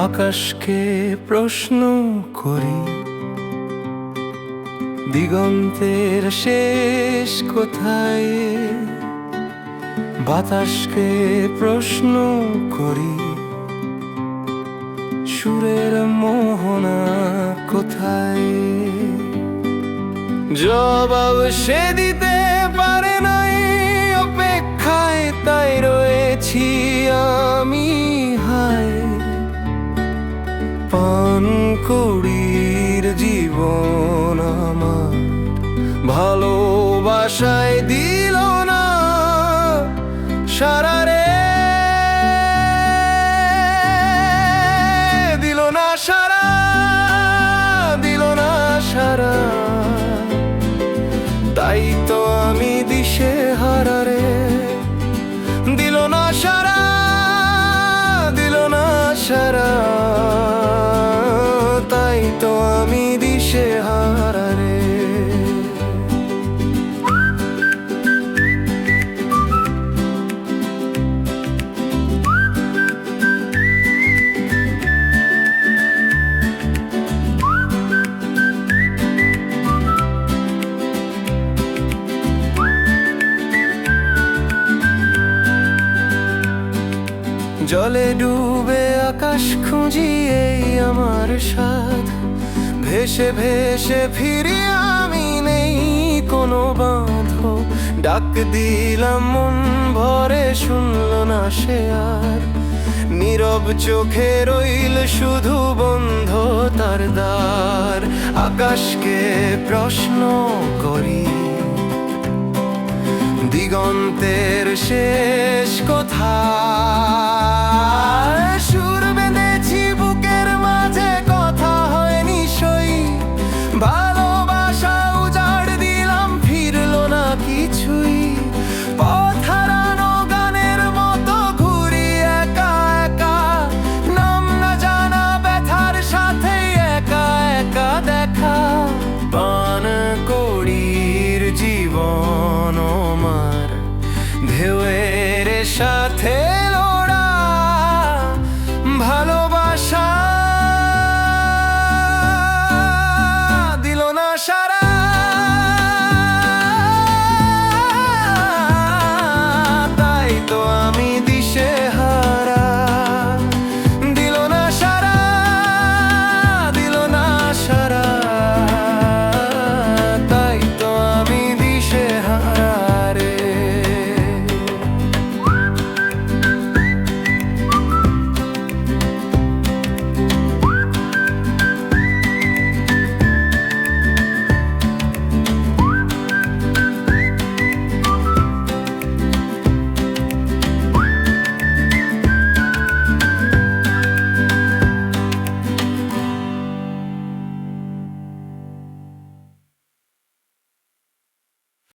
আকাশকে প্রশ্ন করি, দিগন্তের শেষ কোথায়? বাতাসকে প্রশ্ন করি, সুরের মোহনা কোথায়? জবাব সে দিতে পারে নাই অপেক্ষায়, তাই রয়েছি আমি হায়। পানকুড়ির জীবন আমার ভালোবাসায় দিল না সারা রে, দিল না সারা, দিল না সারা। তাই তো আমি দিশে হারা রে, দিল না সারা, দিল না সারা। তাই তো আমি দিশে হারা রে। জলে ডুবে আকাশ খুঁজি, এই আমার সাধ। ভেসে ভেসে ফিরি আমি, নেই কোনো বাঁধ। ডাক দিলাম মন ভরে, শুনল না সে আর। নীরব চোখে রইল শুধু বন্ধ তার দ্বার। আকাশকে প্রশ্ন করি, দিগন্তের শেষ কোথায়? সুর বেঁধে